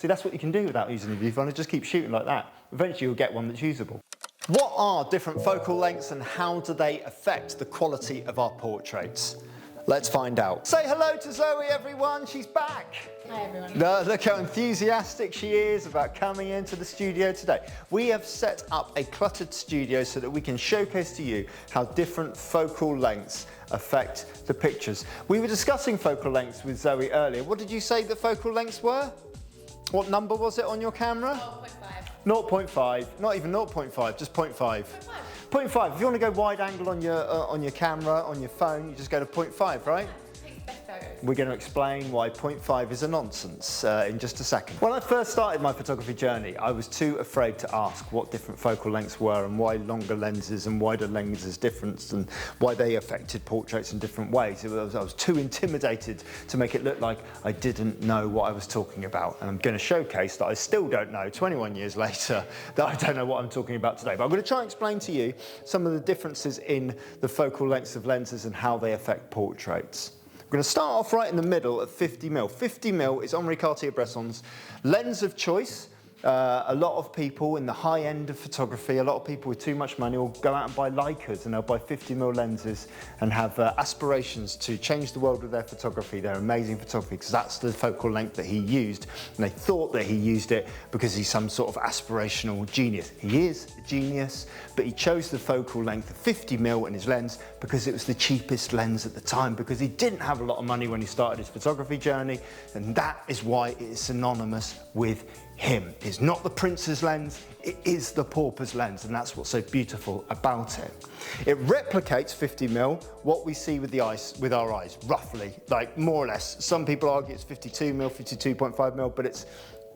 See, that's what you can do without using a viewfinder, just keep shooting like that. Eventually you'll get one that's usable. What are different focal lengths and how do they affect the quality of our portraits? Let's find out. Say hello to Zoe, everyone, she's back. Hi everyone. Look how enthusiastic she is about coming into the studio today. We have set up a cluttered studio so that we can showcase to you how different focal lengths affect the pictures. We were discussing focal lengths with Zoe earlier. What did you say the focal lengths were? What number was it on your camera? 0.5. 0.5, not even 0.5, just 0.5. 0.5, if you want to go wide angle on your camera, on your phone, you just go to 0.5, right? We're going to explain why 0.5 is a nonsense in just a second. When I first started my photography journey, I was too afraid to ask what different focal lengths were and why longer lenses and wider lenses different and why they affected portraits in different ways. I was too intimidated to make it look like I didn't know what I was talking about. And I'm going to showcase that I still don't know, 21 years later, that I don't know what I'm talking about today. But I'm going to try and explain to you some of the differences in the focal lengths of lenses and how they affect portraits. We're going to start off right in the middle at 50mm. 50mm is Henri Cartier-Bresson's lens of choice. A lot of people in the high end of photography, a lot of people with too much money will go out and buy Leicas and they'll buy 50mm lenses and have aspirations to change the world with their photography, their amazing photography, because that's the focal length that he used. And they thought that he used it because he's some sort of aspirational genius. He is a genius, but he chose the focal length of 50mm in his lens because it was the cheapest lens at the time, because he didn't have a lot of money when he started his photography journey, and that is why it is synonymous with him. It's not the prince's lens, it is the pauper's lens, and that's what's so beautiful about it. It replicates 50mm, what we see with the eyes, with our eyes, roughly, like more or less. Some people argue it's 52mm, 52.5mm, but it's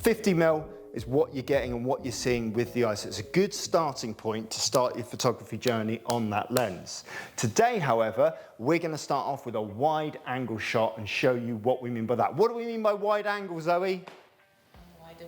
50mm is what you're getting and what you're seeing with the eye. So it's a good starting point to start your photography journey on that lens. Today, however, we're going to start off with a wide angle shot and show you what we mean by that. What do we mean by wide angle, Zoe?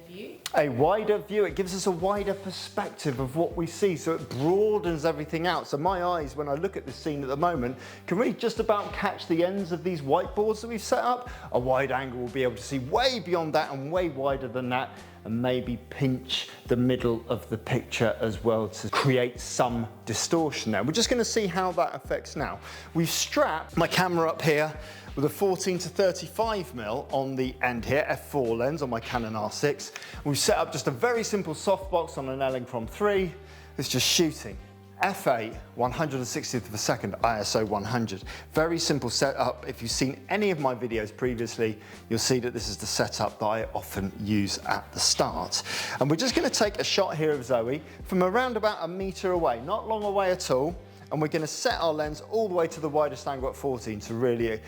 View. A wider view. It gives us a wider perspective of what we see, so it broadens everything out. So my eyes, when I look at the scene at the moment, can really just about catch the ends of these whiteboards that we've set up. A wide angle will be able to see way beyond that and way wider than that, and maybe pinch the middle of the picture as well to create some distortion there. We're just going to see how that affects now. We've strapped my camera up here with a 14 to 35mm on the end here, f4 lens on my Canon R6. We've set up just a very simple softbox on an Elinchrom 3. It's just shooting. f8, 160th of a second, ISO 100. Very simple setup. If you've seen any of my videos previously, you'll see that this is the setup that I often use at the start. And we're just going to take a shot here of Zoe from around about a metre away, not long away at all. And we're going to set our lens all the way to the widest angle at 14 to really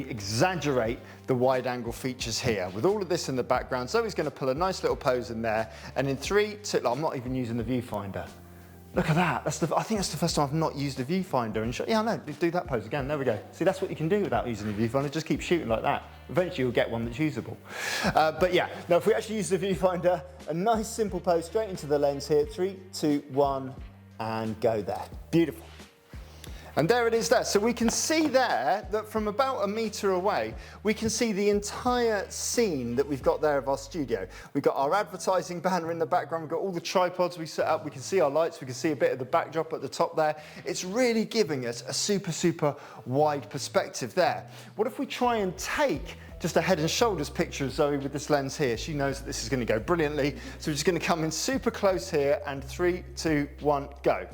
exaggerate the wide angle features here. With all of this in the background, Zoe's going to pull a nice little pose in there. And in 3, 2, I'm not even using the viewfinder. Look at that. I think that's the first time I've not used a viewfinder. And yeah, I know, do that pose again. There we go. See, that's what you can do without using the viewfinder. Just keep shooting like that. Eventually you'll get one that's usable. But yeah, now if we actually use the viewfinder, a nice simple pose straight into the lens here. 3, 2, 1, and go there. Beautiful. And there it is there. So we can see there that from about a metre away, we can see the entire scene that we've got there of our studio. We've got our advertising banner in the background, we've got all the tripods we set up, we can see our lights, we can see a bit of the backdrop at the top there. It's really giving us a super wide perspective there. What if we try and take just a head and shoulders picture of Zoe with this lens here? She knows that this is going to go brilliantly. So we're just going to come in super close here and 3, 2, 1, go.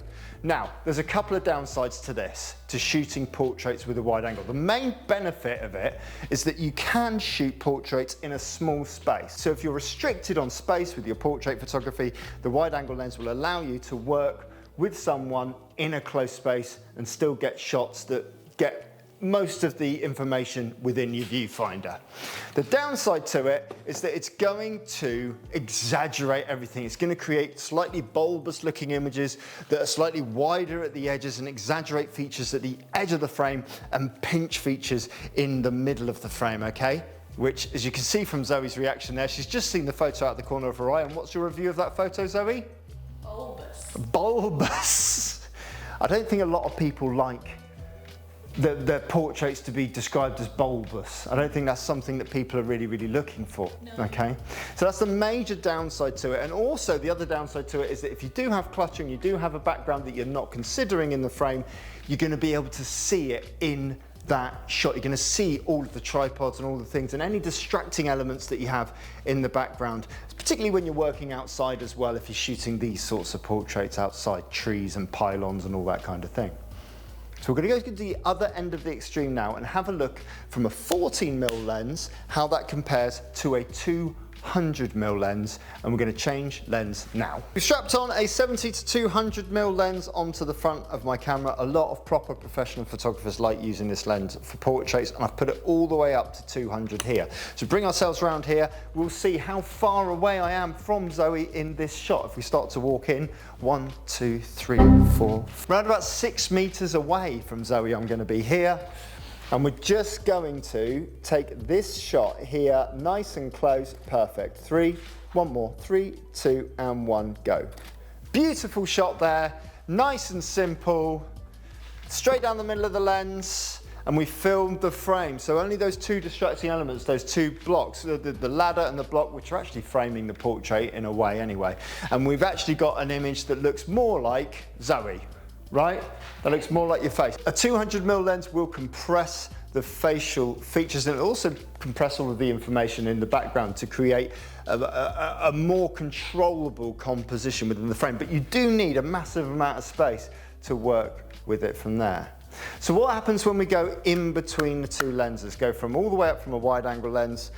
Now, there's a couple of downsides to this, to shooting portraits with a wide angle. The main benefit of it is that you can shoot portraits in a small space. So if you're restricted on space with your portrait photography, the wide angle lens will allow you to work with someone in a close space and still get shots that get most of the information within your viewfinder. The downside to it is that it's going to exaggerate everything. It's going to create slightly bulbous looking images that are slightly wider at the edges and exaggerate features at the edge of the frame and pinch features in the middle of the frame, okay? Which, as you can see from Zoe's reaction there, she's just seen the photo out of the corner of her eye. And what's your review of that photo, Zoe? Bulbous. Bulbous. I don't think a lot of people like their portraits to be described as bulbous. I don't think that's something that people are really looking for. No. Okay, so that's the major downside to it. And also the other downside to it is that if you do have cluttering, you do have a background that you're not considering in the frame, you're going to be able to see it in that shot. You're going to see all of the tripods and all the things and any distracting elements that you have in the background, particularly when you're working outside as well, if you're shooting these sorts of portraits outside, trees and pylons and all that kind of thing. So we're going to go to the other end of the extreme now and have a look from a 14mm lens how that compares to a 200mm lens, and we're going to change lens now. We've strapped on a 70 to 200mm lens onto the front of my camera. A lot of proper professional photographers like using this lens for portraits, and I've put it all the way up to 200 here. So bring ourselves around here, we'll see how far away I am from Zoe in this shot. If we start to walk in, 1, 2, 3, 4, around about 6 meters away from Zoe I'm going to be here. And we're just going to take this shot here nice and close. Perfect. 3, 1 more, 3, 2 and 1, go. Beautiful shot there, nice and simple, straight down the middle of the lens, and we filmed the frame. So only those two distracting elements, those two blocks, the ladder and the block, which are actually framing the portrait in a way anyway. And we've actually got an image that looks more like Zoe. Right? That looks more like your face. A 200mm lens will compress the facial features and it'll also compress all of the information in the background to create a more controllable composition within the frame. But you do need a massive amount of space to work with it from there. So what happens when we go in between the two lenses? Go from all the way up from a wide angle lens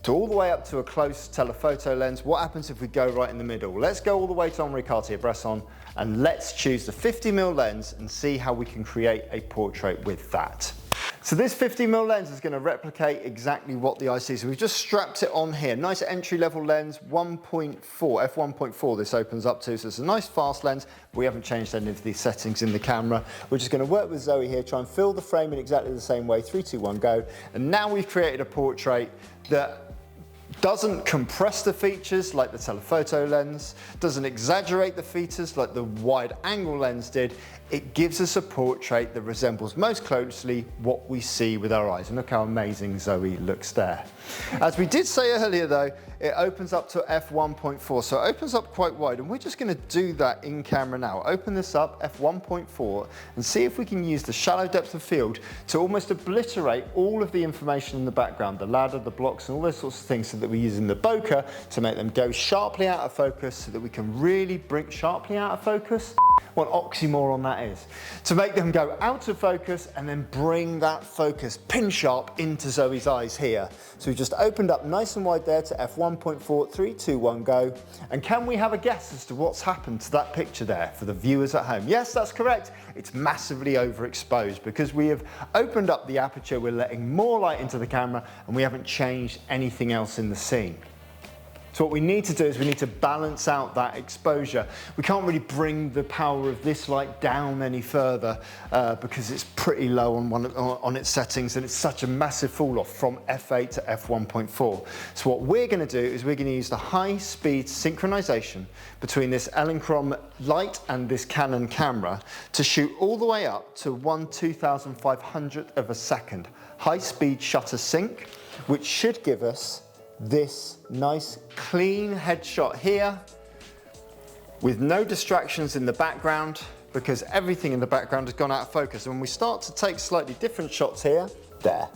to all the way up to a close telephoto lens. What happens if we go right in the middle? Let's go all the way to Henri Cartier-Bresson and let's choose the 50mm lens and see how we can create a portrait with that. So this 50mm lens is going to replicate exactly what the eye sees. So we've just strapped it on here. Nice entry-level lens, 1.4, f1.4 this opens up to. So it's a nice fast lens, but we haven't changed any of these settings in the camera. We're just going to work with Zoe here, try and fill the frame in exactly the same way. 3, 2, 1, go. And now we've created a portrait that doesn't compress the features like the telephoto lens, doesn't exaggerate the features like the wide angle lens did. It gives us a portrait that resembles most closely what we see with our eyes. And look how amazing Zoe looks there. As we did say earlier though, it opens up to f1.4, so it opens up quite wide, and we're just going to do that in camera now. Open this up, f1.4, and see if we can use the shallow depth of field to almost obliterate all of the information in the background, the ladder, the blocks, and all those sorts of things, so that we use in the bokeh to make them go sharply out of focus, so that we can really bring sharply out of focus. What an oxymoron that is. To make them go out of focus and then bring that focus pin sharp into Zoe's eyes here. So we just opened up nice and wide there to f1.4, 3, 2, 1, go. And can we have a guess as to what's happened to that picture there for the viewers at home? Yes, that's correct. It's massively overexposed because we have opened up the aperture, we're letting more light into the camera, and we haven't changed anything else in the scene. So what we need to do is we need to balance out that exposure. We can't really bring the power of this light down any further because it's pretty low on its settings, and it's such a massive fall off from f8 to f1.4. So what we're going to do is we're going to use the high speed synchronization between this Elinchrom light and this Canon camera to shoot all the way up to 1/2500th of a second. High speed shutter sync, which should give us this nice clean headshot here with no distractions in the background, because everything in the background has gone out of focus. And when we start to take slightly different shots here, there,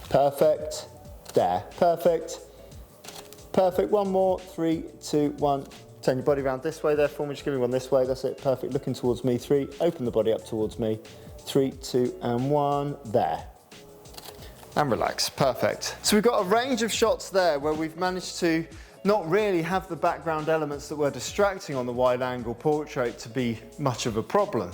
perfect, there, perfect, perfect, one more, 3, 2, 1, turn your body around this way there for me, just give me one this way, that's it, perfect, looking towards me, 3, open the body up towards me, 3, 2 and 1, there. And relax, perfect. So we've got a range of shots there where we've managed to not really have the background elements that were distracting on the wide angle portrait to be much of a problem.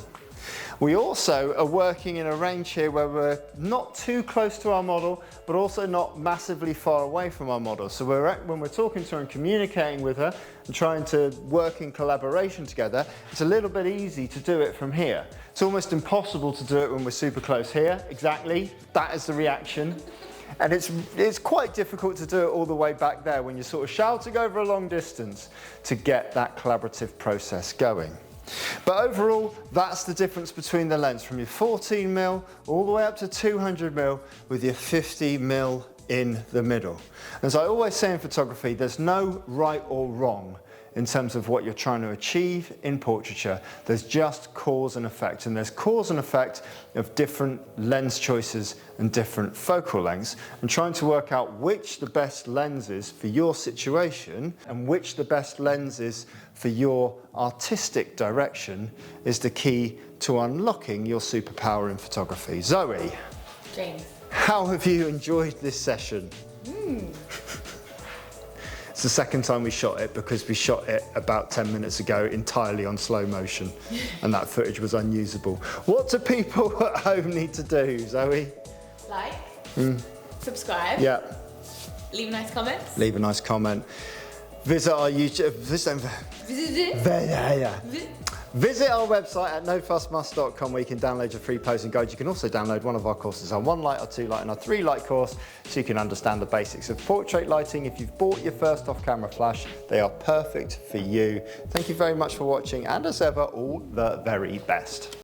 We also are working in a range here where we're not too close to our model, but also not massively far away from our model. So when we're talking to her and communicating with her and trying to work in collaboration together, it's a little bit easy to do it from here. It's almost impossible to do it when we're super close here. Exactly, that is the reaction. And it's quite difficult to do it all the way back there when you're sort of shouting over a long distance to get that collaborative process going. But overall, that's the difference between the lens from your 14mm all the way up to 200mm with your 50mm in the middle. As I always say in photography, there's no right or wrong in terms of what you're trying to achieve in portraiture. There's just cause and effect, and there's cause and effect of different lens choices and different focal lengths, and trying to work out which the best lens is for your situation and which the best lens is for your artistic direction is the key to unlocking your superpower in photography. Zoe, James. how have you enjoyed this session? It's the second time we shot it because we shot it about 10 minutes ago entirely on slow motion and that footage was unusable. What do people at home need to do, Zoe? Like, subscribe, Yeah, leave nice comments. leave a nice comment. Visit our YouTube, visit our website at nofussmust.com where you can download your free posing guide. You can also download one of our courses, our 1 light, our 2 light and our 3 light course, so you can understand the basics of portrait lighting. If you've bought your first off-camera flash, they are perfect for you. Thank you very much for watching, and as ever, all the very best.